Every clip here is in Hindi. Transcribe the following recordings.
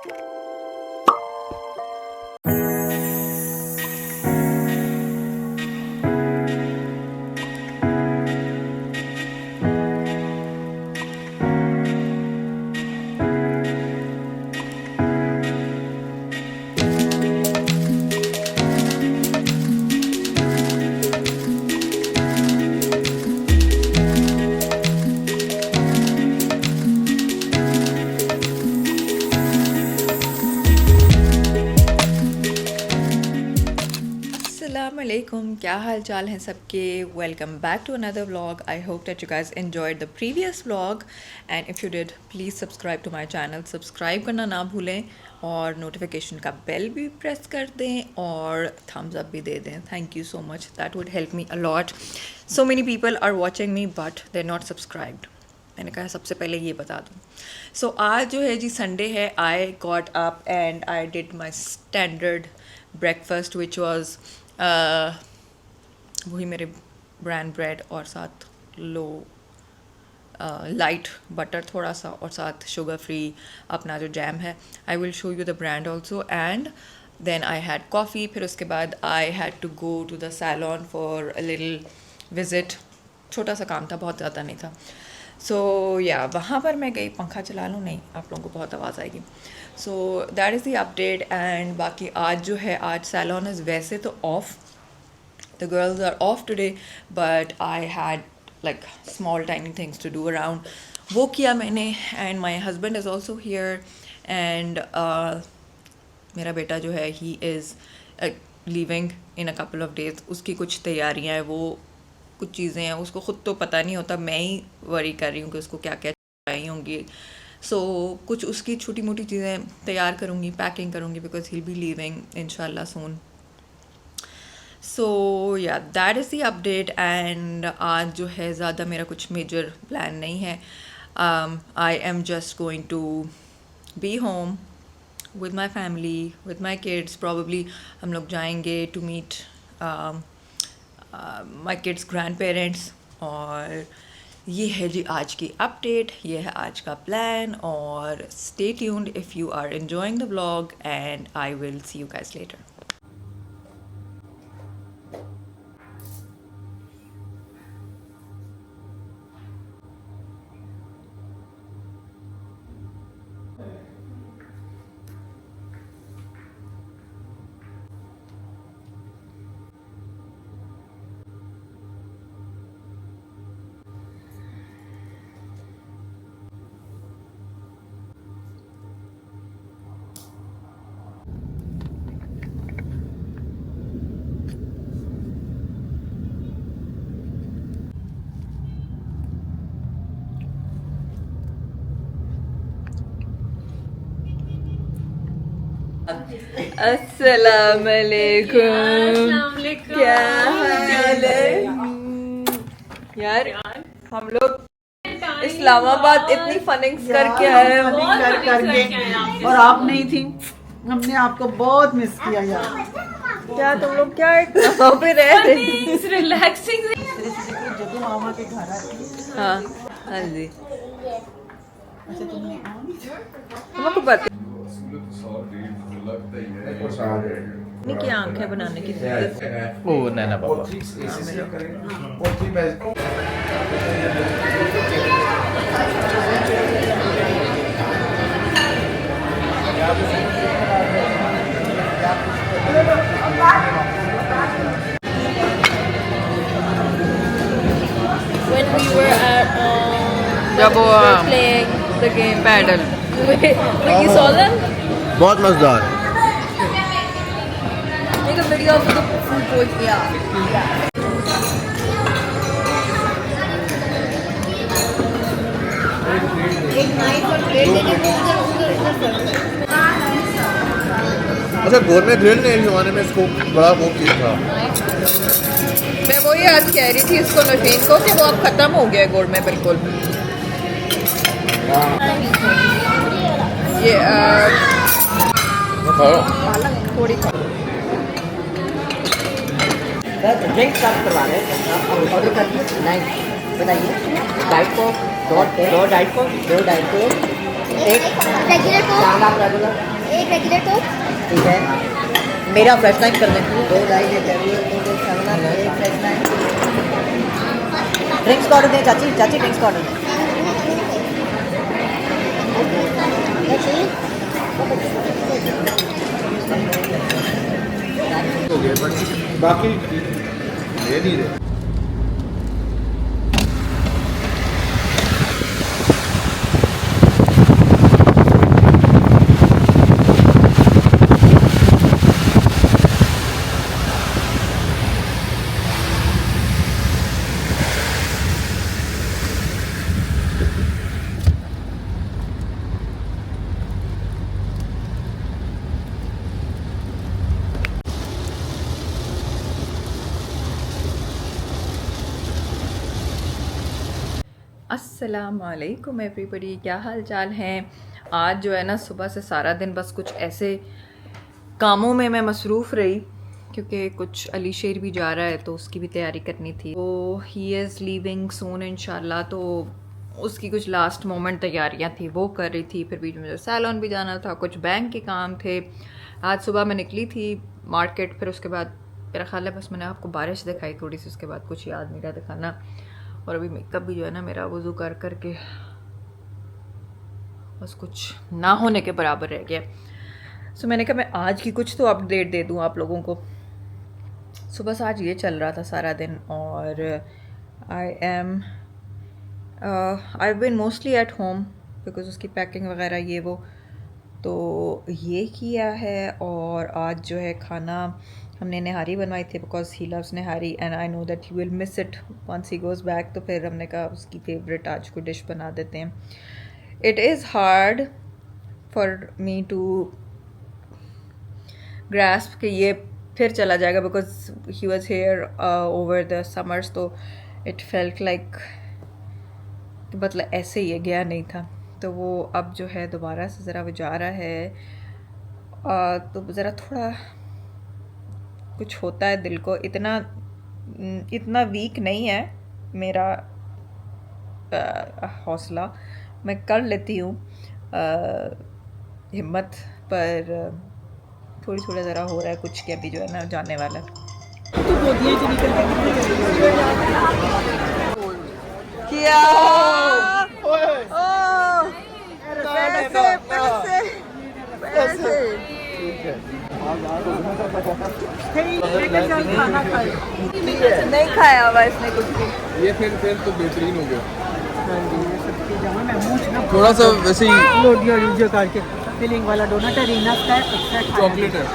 Assalamualaikum, क्या हाल चाल हैं सबके. Welcome back to another vlog. I hope that you guys enjoyed the previous vlog, and if you did, please subscribe to my channel. Subscribe करना ना भूलें और notification का bell भी press कर दें और thumbs up भी दे दें. Thank you so much. That would help me a lot. So many people are watching me but they're not subscribed. मैंने कहा सबसे पहले ये बता दूँ. So आज जो है जी संडे है. I got up and I did my standard breakfast which was वही मेरे ब्रांड ब्रेड और साथ लो लाइट बटर थोड़ा सा और साथ शुगर फ्री अपना जो जैम है. I will show you the brand also. And then I had coffee. फिर उसके बाद I had to go to the salon for a little visit. छोटा सा काम था, बहुत ज़्यादा नहीं था. सो या वहाँ पर मैं गई. पंखा चला लूँ? नहीं, आप लोगों को बहुत आवाज़ आएगी. So that is the update. And बाकी आज जो है, आज सैलॉन इज़ वैसे तो off. The girls are off today but I had like small tiny things to do around. वो किया मैंने. And my husband is also here. And मेरा बेटा जो है he is leaving in a couple of days. उसकी कुछ तैयारियाँ हैं, वो कुछ चीज़ें हैं, उसको ख़ुद तो पता नहीं होता. मैं ही वरी कर रही हूँ कि उसको क्या क्या चाहिए होंगी. सो कुछ उसकी छोटी मोटी चीज़ें तैयार करूँगी, पैकिंग करूँगी because he will be leaving इंशाल्लाह सून. सो या that is the update. And आज जो है ज़्यादा मेरा कुछ मेजर प्लान नहीं है. I am just going to be home with my family, with my kids. Probably हम लोग जाएंगे to meet my kids grandparents. और ये है जी आज की अपडेट, ये है आज का प्लान. और stay tuned if you are enjoying the vlog and I will see you guys later. अस्सलाम वालेकुम. क्या हाल है यार. हम लोग इस्लामाबाद इतनी फनिंग्स करके आए हैं. करके और आप नहीं थी. हमने आपको बहुत मिस किया यार. क्या तुम लोग क्या कहाँ पे रह रहे? रिलैक्सिंग. जब मामा के घर आती. हाँ हाँ जी. अच्छा तुमने तुमको पता नहीं कि आंखें बनाने की ओ नैना बाबा. When we were at जब वो playing the game padel. you saw them? बहुत मजेदार. Make a video of the food court. Yeah. एक नाइफ और प्लेट लेके उधर अच्छा गोरमेट ग्रिल ने एक ज़माने में इसको बड़ा वो किया था. मैं वही आज कह रही थी इसको नशीन को कि वो अब ख़त्म हो गया गोड़ में बिल्कुल. ये थोड़ी ड्रिंक सर्व करवा रहे हैं. ऑर्डर कर दिए. नहीं बताइए. डाइट कोक दो डाइट कोक 2 डाइट कोक एक रेगुलर कोक, शानदार रेगुलर, एक रेगुलर कोक, ठीक है। मेरा फ्रेश नाइट कर दें, 2 ढाई दे रेगुलर, 2 शानदार, एक फ्रेश नाइट। ड्रिंक्स का ऑर्डर दें चाची, चाची ड्रिंक्स का ऑर्डर दें। हो गया बट बाकी ये नहीं रहे। अस्सलाम वालेकुम एवरीबॉडी, क्या हाल चाल हैं। आज जो है ना सुबह से सारा दिन बस कुछ ऐसे कामों में मैं मसरूफ़ रही क्योंकि कुछ अली शेर भी जा रहा है तो उसकी भी तैयारी करनी थी। वो ही इज़ लीविंग सून इंशाल्लाह, तो उसकी कुछ लास्ट मोमेंट तैयारियां थी वो कर रही थी। फिर बीच में मुझे सैलून भी जाना था, कुछ बैंक के काम थे। आज सुबह मैं निकली थी मार्केट, फिर उसके बाद मेरा ख्याल है बस मैंने आपको बारिश दिखाई थोड़ी सी, उसके बाद कुछ याद नहीं रहा दिखाना। और अभी मेकअप भी जो है ना मेरा वज़ू कर कर के बस कुछ ना होने के बराबर रह गया। सो मैंने कहा मैं आज की कुछ तो अपडेट दे दूँ आप लोगों को। सुबह से आज ये चल रहा था सारा दिन और आई बिन मोस्टली एट होम बिकॉज उसकी पैकिंग वगैरह ये वो तो ये किया है। और आज जो है खाना हमने निहारी बनवाई थी because he loves nihari and I know that he will miss it once he goes back. तो फिर हमने कहा उसकी फेवरेट आज को डिश बना देते हैं। It is hard for me to grasp कि ये फिर चला जाएगा because he was here over the summers, तो इट फेल्ट लाइक मतलब ऐसे ही गया नहीं था। तो वो अब जो है दोबारा से ज़रा वो जा रहा है तो ज़रा थोड़ा कुछ होता है दिल को। इतना वीक नहीं है मेरा हौसला, मैं कर लेती हूँ हिम्मत, पर थोड़ी थोड़ा ज़रा हो रहा है कुछ कि अभी जो है ना जाने वाला है। क्या नहीं खाया हुआ इसने कुछ भी। ये फिर तो बेहतरीन हो गया। थोड़ा सा वैसे ही करके फिलिंग वाला डोनट है, रीनस का है, चॉकलेट है।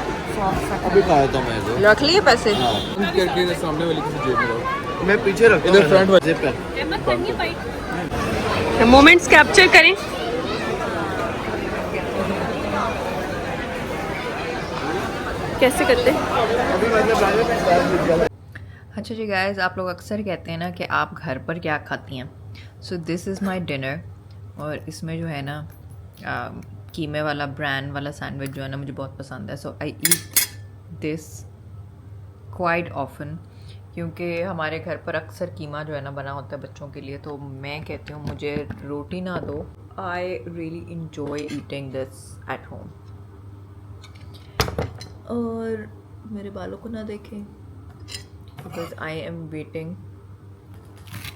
अभी खाया था मैं तो। रख लिए पैसे करके सामने वाली किसी जेब में रखो। मैं पीछे रखता हूं, इधर फ्रंट वाले जेब पे। मोमेंट्स कैप्चर करें। कैसे करते हैं? अच्छा जी गाइस, आप लोग अक्सर कहते हैं ना कि आप घर पर क्या खाती हैं। So this is my dinner और इसमें जो है ना कीमे वाला ब्रांड वाला सैंडविच जो है ना मुझे बहुत पसंद है। सो आई ईट दिस क्वाइट ऑफन क्योंकि हमारे घर पर अक्सर कीमा जो है ना बना होता है बच्चों के लिए। तो मैं कहती हूँ मुझे रोटी ना दो, I really enjoy eating this at home. और मेरे बालों को ना देखें because I am waiting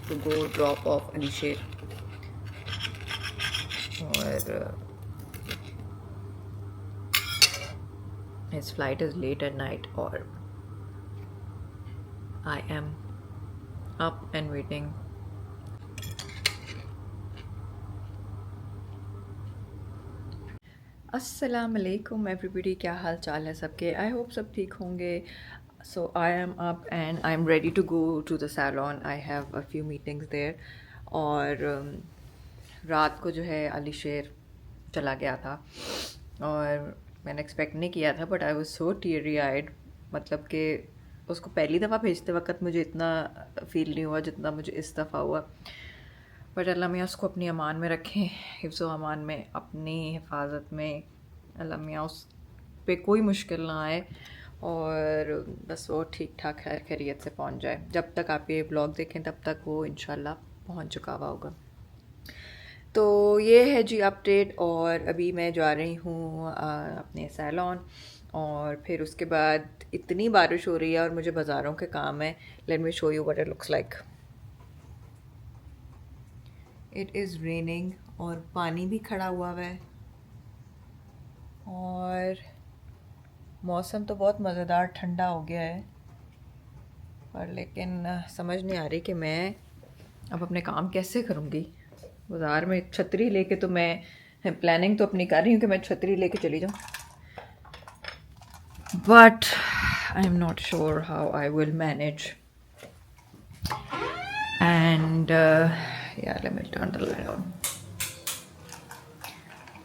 to go drop off Ali Sher. और his flight is late at night और I am up and waiting. अस्सलाम वालेकुम एवरीबडी, क्या हाल चाल है सबके। आई होप सब ठीक होंगे। So I am up and I am ready to go to the salon. I have a few meetings there. और रात को जो है अली शेर चला गया था और मैंने एक्सपेक्ट नहीं किया था, but I was so teary eyed. मतलब कि उसको पहली दफ़ा भेजते वक्त मुझे इतना फ़ील नहीं हुआ जितना मुझे इस दफ़ा हुआ। बट अल्लाह मियाँ उसको अपनी अमान में रखें, हिफ्ज़ व अमान में, अपनी हिफाजत में। अल्लाह मियाँ उस पे कोई मुश्किल ना आए और बस वो ठीक ठाक खैर खैरियत से पहुँच जाए। जब तक आप ये ब्लॉग देखें तब तक वो इंशाल्लाह पहुँच चुका हुआ होगा। तो ये है जी अपडेट। और अभी मैं जा रही हूँ अपने सैलून, और फिर उसके बाद इतनी बारिश हो रही है और मुझे बाज़ारों के काम है। Let me show you what it looks like. It is raining और पानी भी खड़ा हुआ है और मौसम तो बहुत मज़ेदार ठंडा हो गया है, पर लेकिन समझ नहीं आ रही कि मैं अब अपने काम कैसे करूँगी। बाज़ार में छतरी लेके तो मैं प्लानिंग तो अपनी कर रही हूँ कि मैं छतरी लेके चली जाऊँ, but I am not sure how I will manage. And yeah, let me turn the light on.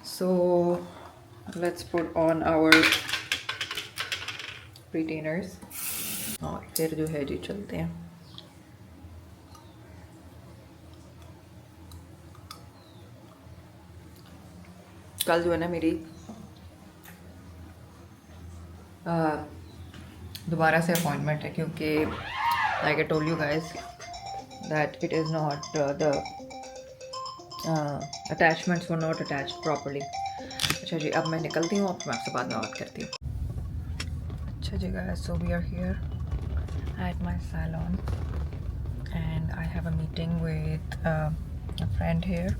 So let's put on our retainers और फिर जो है जी चलते हैं। कल जो है ना मेरी दोबारा से अपॉइंटमेंट है, क्योंकि like I told you guys that it is not the attachments were not attached properly. अच्छा जी, अब मैं निकलती हूँ, अब मैं आपसे बाद में बात करती हूँ। अच्छा जी guys, so we are here at my salon and I have a meeting with a friend here.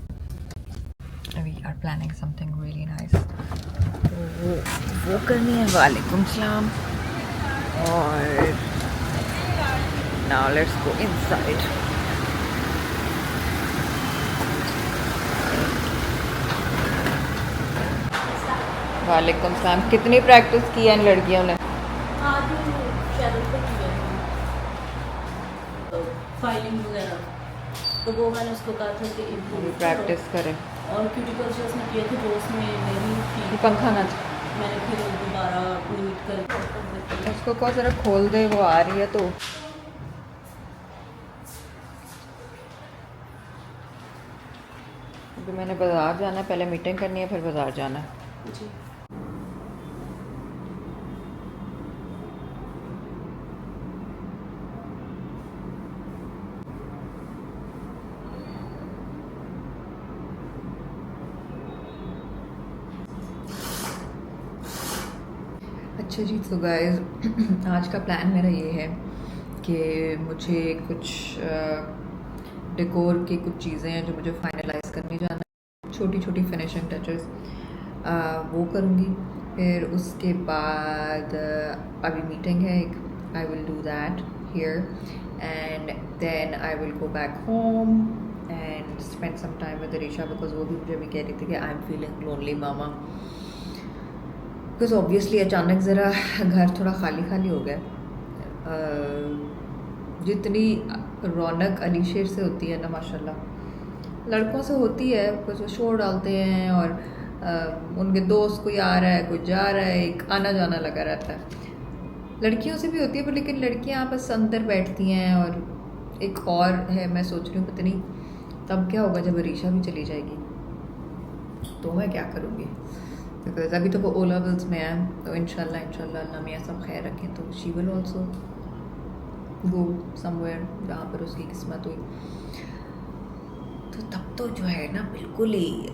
We are planning something really nice. तो वो करनी है। वालेकुम सलाम। और now let's go inside. वालेकुम सलाम। कितनी प्रैक्टिस की है इन लड़कियों ने? फाइलिंग वगैरह, तो वो मैंने उसको कहा था कि अभी प्रैक्टिस करें। और क्यूटिकल्स जो उसने किए थे वो उसमें नहीं ये थी, पंखा ना मैंने फिर दोबारा मीट कर उसको कहो ज़रा खोल दे, वो आ रही है। तो अभी मैंने बाज़ार जाना है, पहले मीटिंग करनी है, फिर बाज़ार जाना है। जी। अच्छा जी, तो गाइस आज का प्लान मेरा ये है कि मुझे कुछ डेकोर की कुछ चीज़ें हैं जो मुझे फाइनलाइज करने जाना है, छोटी छोटी फिनिशिंग टचेस वो करूँगी। फिर उसके बाद अभी मीटिंग है एक, I will do that here and then I will go back home and spend some time with Reesha, because वो भी मुझे अभी कह रही थी कि I am feeling lonely mama, because obviously अचानक ज़रा घर थोड़ा खाली खाली हो गया। जितनी रौनक अलीशेर से होती है ना माशाल्लाह, लड़कों से होती है, कुछ शोर डालते हैं और उनके दोस्त कोई आ रहा है कोई जा रहा है, एक आना जाना लगा रहता है। लड़कियों से भी होती है, पर लेकिन लड़कियां आपस अंदर बैठती हैं। और एक और है, मैं सोच रही हूँ पता नहीं तब क्या होगा जब अरीशा भी चली जाएगी, तो मैं क्या करूँगी, बिकॉज अभी तो वो ओ लेवल्स में है। तो इंशाल्लाह अल्लाह मियाँ सब खैर रखें, तो she will also go somewhere जहाँ पर उसकी किस्मत हुई। तो तब तो जो है ना बिल्कुल ही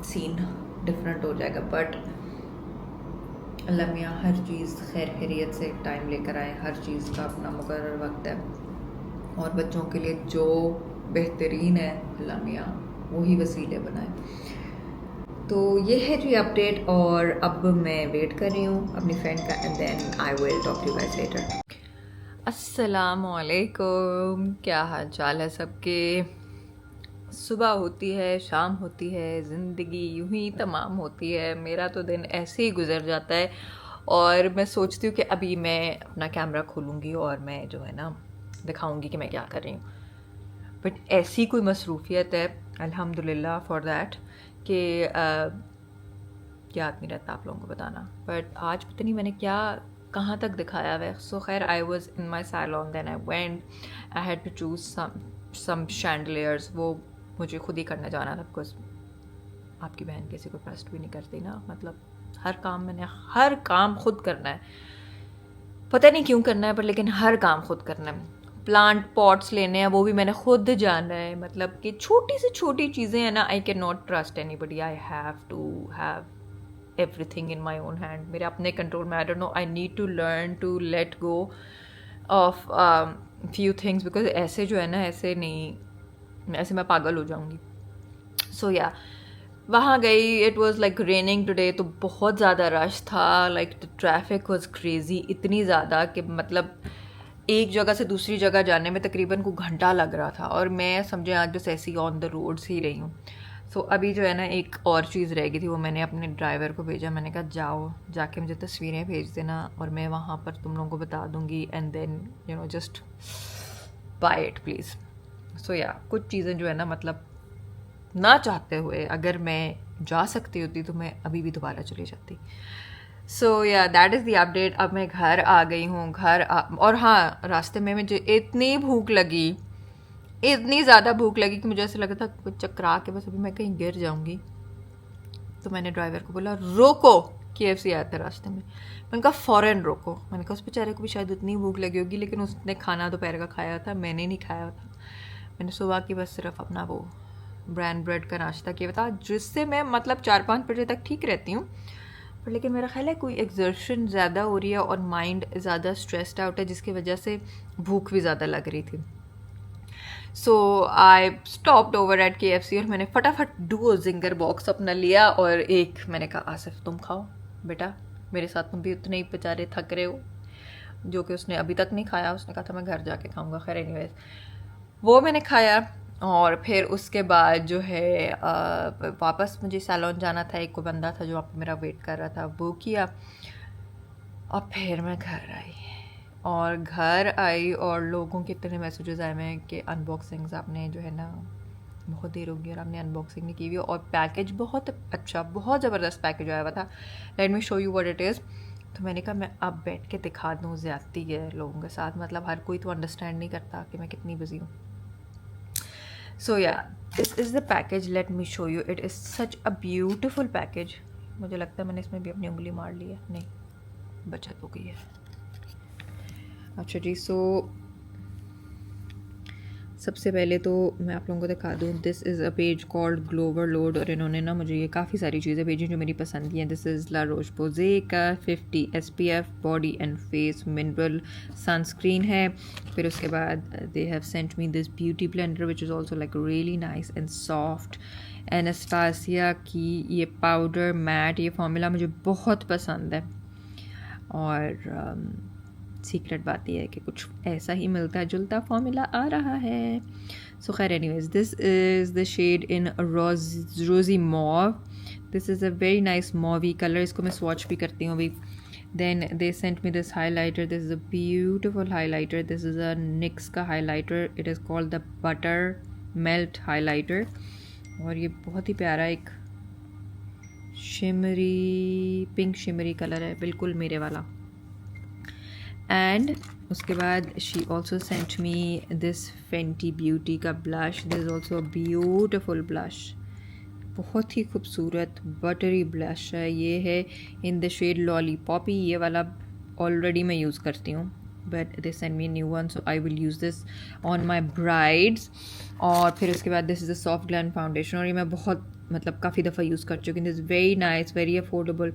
सीन डिफरेंट हो जाएगा। बट अल्लाह मियाँ हर चीज़ खैर खैरियत से टाइम लेकर आए, हर चीज़ का अपना मुकर्रर वक्त है, और बच्चों के लिए जो बेहतरीन है अल्लाह मियाँ वही वसीले बनाए। तो ये है जी अपडेट, और अब मैं वेट कर रही हूँ अपनी फ्रेंड का and then I will talk to you guys later. अस्सलामुअलैकुम, क्या हाल चाल है सबके? सुबह होती है, शाम होती है, ज़िंदगी यूं ही तमाम होती है। मेरा तो दिन ऐसे ही गुजर जाता है, और मैं सोचती हूँ कि अभी मैं अपना कैमरा खोलूँगी और मैं जो है ना दिखाऊँगी कि मैं क्या कर रही हूँ। बट ऐसी कोई मसरूफ़ियत है अल्हम्दुलिल्लाह फॉर दैट कि याद नहीं रहता आप लोगों को बताना। बट आज पता नहीं मैंने क्या कहाँ तक दिखाया है। सो खैर I was in my salon, then I went, I had to choose some chandeliers, वो मुझे खुद ही करने जाना था, बिकॉज आपकी बहन किसी को ट्रस्ट भी नहीं करती ना। मतलब मैंने हर काम खुद करना है, पता नहीं क्यों करना है, पर लेकिन हर काम खुद करना है। प्लांट पॉट्स लेने हैं वो भी मैंने खुद जाना है. मतलब कि छोटी से छोटी चीज़ें हैं ना, I can not trust anybody. I have to have everything in my own hand. मेरे अपने कंट्रोल में. I don't know, I need to learn to let go of few things, because ऐसे जो है ना, ऐसे नहीं, ऐसे मैं पागल हो जाऊँगी. सो या वहाँ गई. It was like raining today, तो बहुत ज़्यादा रश था. Like the traffic was crazy, इतनी ज़्यादा कि मतलब एक जगह से दूसरी जगह जाने में तकरीबन को घंटा लग रहा था. और मैं समझे आज बस ऐसी ऑन द रोड्स ही रही हूँ. सो अभी जो है ना, एक और चीज़ रह गई थी, वो मैंने अपने ड्राइवर को भेजा. मैंने कहा जाओ, जाके मुझे तस्वीरें भेज देना और मैं वहाँ पर तुम लोगों को बता दूँगी, and then you know just buy it please. So या कुछ चीज़ें जो है ना, मतलब ना चाहते हुए अगर मैं जा सकती होती तो मैं अभी भी दोबारा चली जाती. सो या दैट इज़ द अपडेट. अब मैं घर आ गई हूँ. और हाँ, रास्ते में मुझे इतनी भूख लगी, इतनी ज़्यादा भूख लगी कि मुझे ऐसा लगा था कुछ चकरा के बस अभी मैं कहीं गिर जाऊँगी. तो मैंने ड्राइवर को बोला रोको, KFC आया था रास्ते में. मैंने कहा फ़ौरन रोको. मैंने कहा उस बेचारे को भी शायद इतनी भूख लगी होगी, लेकिन उसने खाना दोपहर का खाया था, मैंने नहीं खाया था. मैंने सुबह की बस सिर्फ अपना वो ब्रांड ब्रेड का नाश्ता किया था, जिससे मैं मतलब 4-5 बजे तक ठीक रहती हूँ. पर लेकिन मेरा ख्याल है कोई एक्सर्शन ज़्यादा हो रही है और माइंड ज़्यादा स्ट्रेस्ड आउट है, जिसकी वजह से भूख भी ज़्यादा लग रही थी. So I stopped over at KFC और मैंने फटाफट 2 जिंगर बॉक्स अपना लिया. और एक मैंने कहा आसिफ तुम खाओ बेटा, मेरे साथ तुम भी उतने ही बेचारे थक रहे हो, जो कि उसने अभी तक नहीं खाया. उसने कहा था मैं घर जाके खाऊंगा. खैर एनीवेज वो मैंने खाया. और फिर उसके बाद जो है वापस मुझे सैलून जाना था. एक को बंदा था जो वहाँ पे मेरा वेट कर रहा था, वो किया. और फिर मैं घर आई और लोगों के इतने मैसेजेस आए हैं कि अनबॉक्सिंग्स आपने जो है ना, बहुत देर हो गई और आपने अनबॉक्सिंग नहीं की हुई. और पैकेज बहुत अच्छा, बहुत ज़बरदस्त पैकेज आया हुआ था. Let me show you what it is. तो मैंने कहा मैं अब बैठ के दिखा दूँ, ज़्यादती है लोगों के साथ. मतलब हर कोई तो अंडरस्टैंड नहीं करता कि मैं कितनी बिजी हूँ. So yeah, this is the package. Let me show you. It is such a beautiful package. मुझे लगता है मैंने इसमें भी अपनी उंगली मार ली है. नहीं, बचत हो गई है. अच्छा जी, सो सबसे पहले तो मैं आप लोगों को दिखा दूँ. This is a page called Glover load, और इन्होंने ना मुझे ये काफ़ी सारी चीज़ें भेजी जो मेरी पसंद की हैं. दिस इज़ ला रोश पोज़े का 50 SPF body and face mineral sunscreen है. फिर उसके बाद they have sent me this beauty blender which is also like really nice and soft. Anastasia की ये पाउडर मैट, ये फॉर्मूला मुझे बहुत पसंद है. और सीक्रेट बात यह है कि कुछ ऐसा ही मिलता जुलता फॉर्मूला आ रहा है. सो खैर anyways, this is the shade in rosy mauve. This is a very nice mauvy colour. इसको मैं स्वॉच भी करती हूँ अभी. Then they sent me this highlighter. This is a beautiful highlighter. This is a NYX का highlighter. It is called the butter melt highlighter. और ये बहुत ही प्यारा एक शिमरी, पिंक शिमरी कलर है, बिल्कुल मेरे वाला. एंड उसके बाद she also sent me this Fenty beauty का blush. This is also a beautiful blush. बहुत ही खूबसूरत बटरी ब्लश है. ये है इन द शेड लॉलीपॉपी. ये वाला ऑलरेडी मैं यूज़ करती हूँ, but they send me new one, so I will use this on my brides. और फिर उसके बाद this is a soft gland foundation, और ये मैं बहुत मतलब काफ़ी दफ़ा यूज़ कर चुकी हूँ. This very nice, very affordable.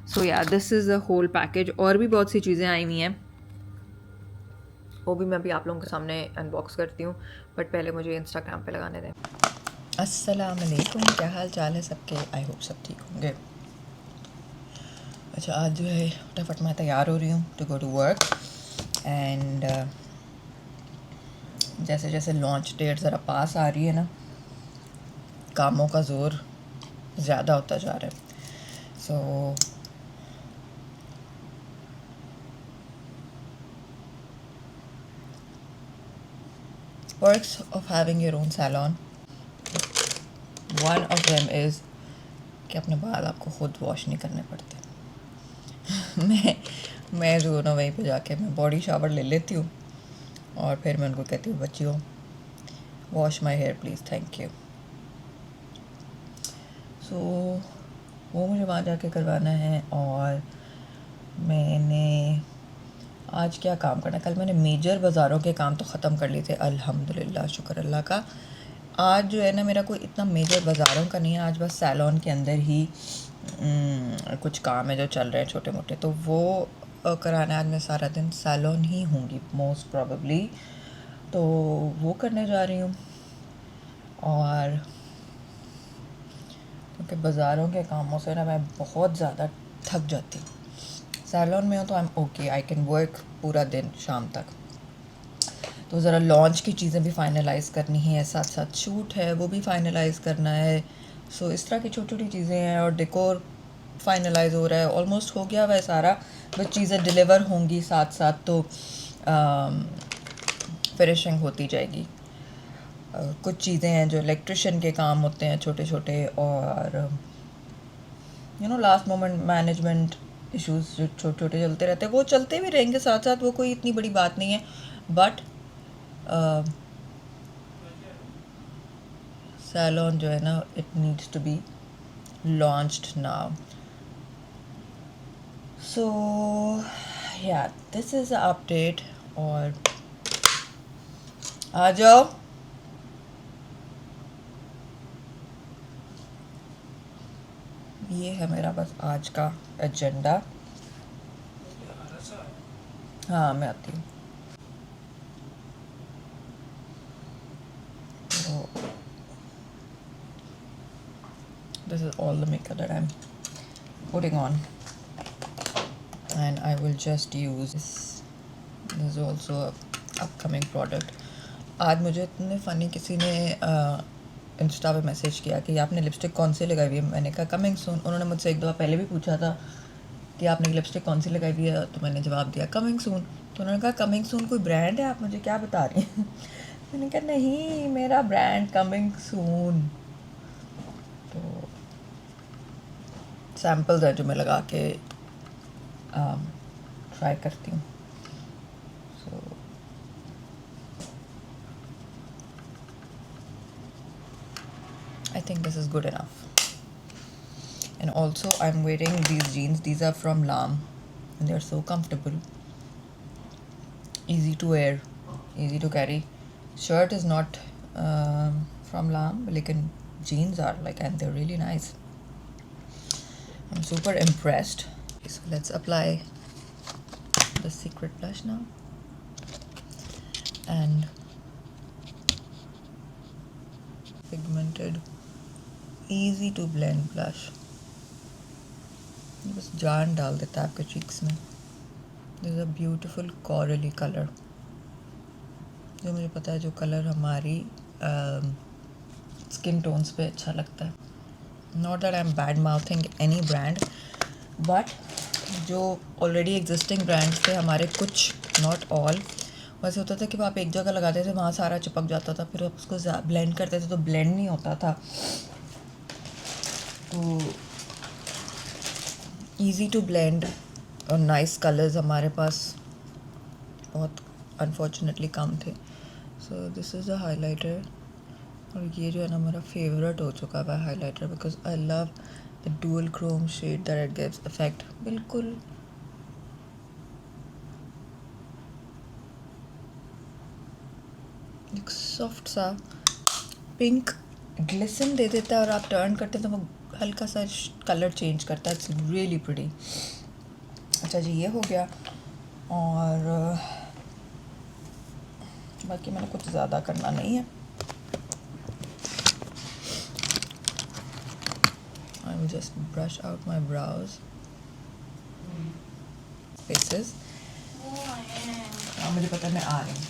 So yeah this is a whole package. और भी बहुत सी चीज़ें आई हुई हैं, वो भी मैं अभी आप लोगों के सामने अनबॉक्स करती हूँ. बट पहले मुझे इंस्टाग्राम पे लगाने दें. अस्सलाम वालेकुम, क्या हाल चाल है सबके? आई होप सब ठीक होंगे. अच्छा, आज जो है फटाफट मैं तैयार हो रही हूँ to go to work. And जैसे जैसे लॉन्च डेट ज़रा पास आ रही है ना, कामों का ज़ोर ज़्यादा होता जा रहा है. सो perks of having your own salon, one of them is कि अपने बाल आपको खुद वॉश नहीं करने पड़ते. मैं जो ना वहीं पे जाके मैं बॉडी शावर ले लेती हूँ और फिर मैं उनको कहती हूँ बच्चियों wash my hair please, thank you. So वो मुझे वहाँ जाके करवाना है. और मैंने आज क्या काम करना है। कल मैंने मेजर बाज़ारों के काम तो ख़त्म कर लिए थे, अल्हम्दुलिल्लाह, शुक्र अल्लाह का। आज जो है ना मेरा कोई इतना मेजर बाज़ारों का नहीं है, आज बस सैलून के अंदर ही कुछ काम है जो चल रहे हैं छोटे मोटे, तो वो कराना। आज मैं सारा दिन सैलून ही होंगी मोस्ट प्रॉबेबली, तो वो करने जा रही हूँ। और क्योंकि बाज़ारों के कामों से ना मैं बहुत ज़्यादा थक जाती हूँ। सैलून में हो तो I am okay, I can work पूरा दिन शाम तक। तो ज़रा लॉन्च की चीज़ें भी फाइनलाइज़ करनी है, साथ साथ शूट है वो भी फाइनलाइज़ करना है। सो इस तरह की छोटी छोटी चीज़ें हैं। और डेकोर फाइनलाइज़ हो रहा है, ऑलमोस्ट हो गया हुआ है सारा, बस चीज़ें डिलीवर होंगी साथ साथ, तो फिनिशिंग होती जाएगी। कुछ चीज़ें हैं जो इलेक्ट्रिशियन के काम होते हैं छोटे छोटे, और लास्ट मोमेंट मैनेजमेंट इश्यूज जो छोटे छोटे चलते रहते हैं, वो चलते भी रहेंगे साथ साथ, वो कोई इतनी बड़ी बात नहीं है। बट सैलून जो है ना, it needs to be launched now. So yeah this is a update. और आ जाओ, ये है मेरा बस आज का एजेंडा। हाँ मैं आती हूँ। This is all the makeup that I'm putting on, and I will just use this. This is also a upcoming product. आज मुझे इतने फ़नी किसी ने इंस्टा पे मैसेज किया कि आपने लिपस्टिक कौन सी लगाई हुई है। मैंने कहा कमिंग सून। उन्होंने मुझसे एक दफ़ा पहले भी पूछा था कि आपने लिपस्टिक कौन सी लगाई हुई है, तो मैंने जवाब दिया कमिंग सून। तो उन्होंने कहा कमिंग सून कोई ब्रांड है, आप मुझे क्या बता रही हैं? मैंने कहा नहीं, मेरा ब्रांड कमिंग सून। तो सैम्पल्स हैं जो मैं लगा के ट्राई करती हूँ। सो I think this is good enough. And also I'm wearing these jeans. These are from Lam and they're so comfortable, easy to wear, easy to carry. Shirt is not from Lam, but jeans are and they're really nice. I'm super impressed. So let's apply the Secret blush now, and pigmented easy to blend blush. ये बस जान डाल देता है आपके cheeks में. This is a beautiful corally color, जो मुझे पता है जो कलर हमारी स्किन टोन्स पे अच्छा लगता है. Not that I'm bad mouthing any brand, but जो ऑलरेडी एग्जिस्टिंग ब्रांड्स थे हमारे, कुछ नॉट ऑल, वैसे होता था कि वो आप एक जगह लगाते थे वहाँ सारा चिपक जाता था, फिर आप उसको ब्लेंड करते थे तो ब्लेंड नहीं होता था. तो ईज़ी टू ब्लेंड और नाइस कलर्स हमारे पास बहुत अनफॉर्चुनेटली कम थे. So this is a highlighter, और ये जो है ना मेरा फेवरेट हो चुका है highlighter, because I love the dual chrome shade that it gives effect. बिल्कुल एक सॉफ्ट सा पिंक ग्लिसन दे देता है, और आप टर्न करते हैं तो वो हल्का सा कलर चेंज करता है. It's really pretty. अच्छा जी, ये हो गया. और बाकी मैंने कुछ ज़्यादा करना नहीं है. I will just brush out my brows, faces. मुझे पता है मैं आ रही हूँ.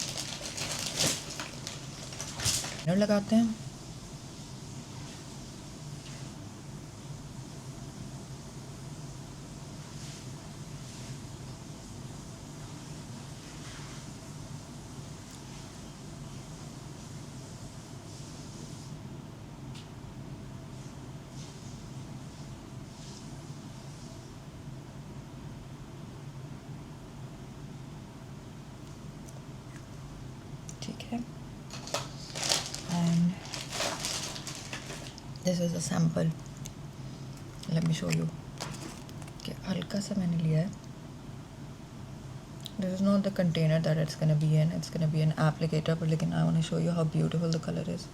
लगाते हैं. ठीक है. And this is a sample. Let me show you. कि हल्का सा मैंने लिया है This is not the container that it's gonna be in. It's gonna be an applicator, but लेकिन I want to show you how beautiful the color is.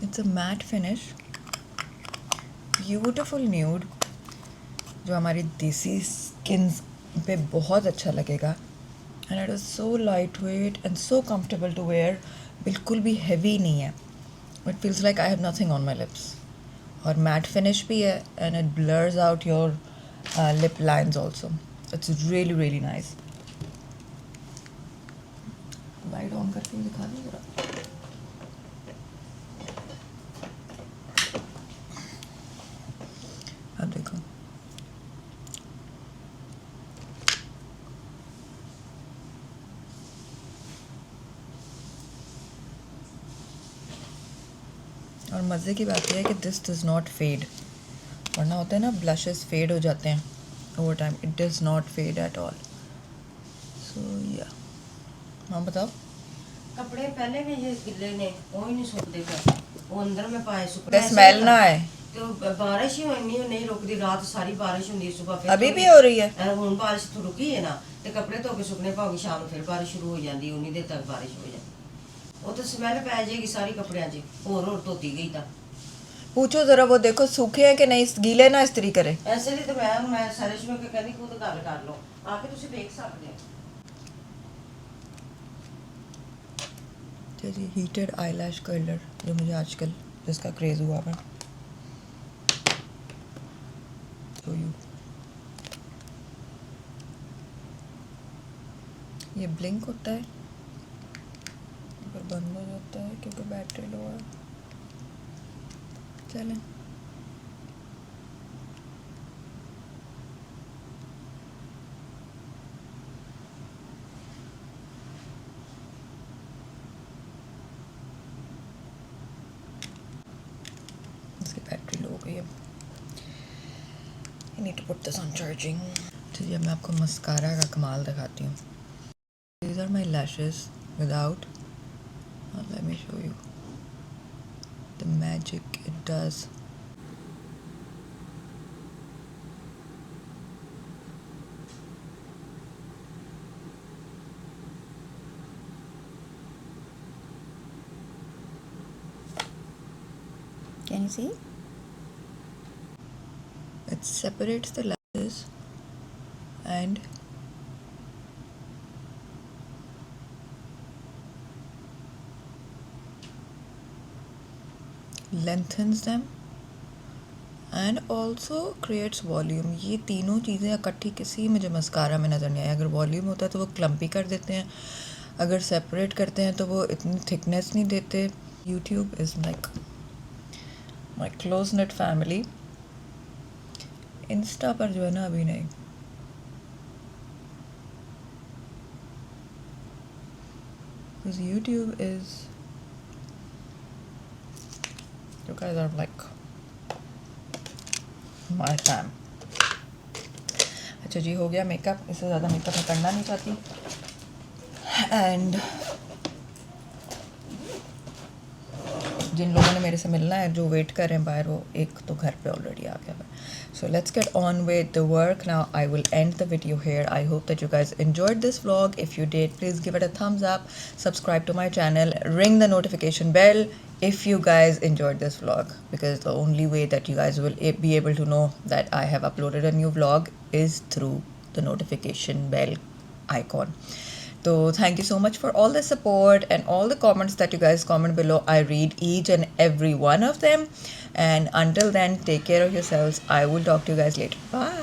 It's a matte finish, beautiful nude, जो हमारी देसी skins पे बहुत अच्छा लगेगा. And it is so lightweight and so comfortable to wear. बिल्कुल भी heavy नहीं है. It feels like I have nothing on my lips. और matte finish भी है and it blurs out your lip lines also. It's really really nice. Light on करके दिखा दो जरा. अब देखो. और मज़े की बात यह है कि दिस डज़ नॉट फेड. वरना होता है ना ब्लशेस फेड हो जाते हैं over time. It does not fade at all. So yeah हाँ बताओ. कपड़े पहले भी ये गिले ने वो ही नहीं सूखते थे. वो अंदर में पाए सूख. ते स्मेल ना आए. तो बारिश ही होनी नहीं रुकती. रात सारी बारिश होती है. सुबह फिर अभी भी हो रही है. ਹੁਣ ਬਾਰਿਸ਼ तो रुकी है ना. ਤੇ कपड़े ਧੋ ਕੇ ਸੁੱਕਣੇ ਪਾਉਗੀ. ਸ਼ਾਮ ਨੂੰ ਫਿਰ ਬਾਰਿਸ਼ ਸ਼ੁਰੂ ਹੋ ਜਾਂਦੀ. ਉਨੀ ਦੇਰ ਤੱਕ ਬਾਰਿਸ਼ ਹੋ ਜਾਂਦੀ. ਉਹ ਤਾਂ ਸਮੈਲ ਪੈ ਜਾਏਗੀ ਸਾਰੀ ਕੱਪੜਿਆਂ 'ਚ. ਹੋਰ ਧੋਤੀ ਗਈ ਤਾਂ. पूछो ज़रा वो देखो सूखे हैं कि नहीं. गीले ना इस्त्री करे. ਐਸੇ ਲਈ ਤਾਂ ਮੈਂ ਸਾਰਿਸ਼ ਨੂੰ ਕਹਿੰਦੀ ਖੁਦ ਗੱਲ ਕਰ ਲਓ. ਆ ਕੇ ਤੁਸੀਂ ਦੇਖ ਸਕਦੇ ਹੋ. जी हीटेड आईलैश कर्लर जो मुझे आजकल जिसका क्रेज़ हुआ है. तो ये ब्लिंक होता है पर बंद हो जाता है क्योंकि बैटरी लो है. चलें. इसकी बैटरी लो हो गई है. I need to put this on charging. चलिए मैं आपको मस्कारा का कमाल दिखाती हूँ. These are my lashes without. Let me show you the magic it does. Can you see? It separates the lashes and lengthens them and also creates volume. ये तीनों चीज़ें इकट्ठी किसी मुझे मस्कारा में नज़र नहीं आई. अगर वॉल्यूम होता है तो वो क्लम्पी कर देते हैं. अगर सेपरेट करते हैं तो वो इतनी थिकनेस नहीं देते. YouTube is like my close knit family. Insta पर जो है ना अभी नहीं. Because YouTube is, you guys are like my fam. अच्छा जी हो गया मेकअप. इससे ज़्यादा मेकअप मैं करना नहीं चाहती. एंड जिन लोगों ने मेरे से मिलना है जो वेट कर रहे हैं बाहर वो एक तो घर पे ऑलरेडी आ गया है. So let's get on with the work now. I will end the video here. I hope that you guys enjoyed this vlog. If you did, please give it a thumbs up. Subscribe to my channel. Ring the notification bell if you guys enjoyed this vlog. Because the only way that you guys will be able to know that I have uploaded a new vlog is through the notification bell icon. So thank you so much for all the support and all the comments that you guys comment below. I read each and every one of them. And until then, take care of yourselves. I will talk to you guys later. Bye.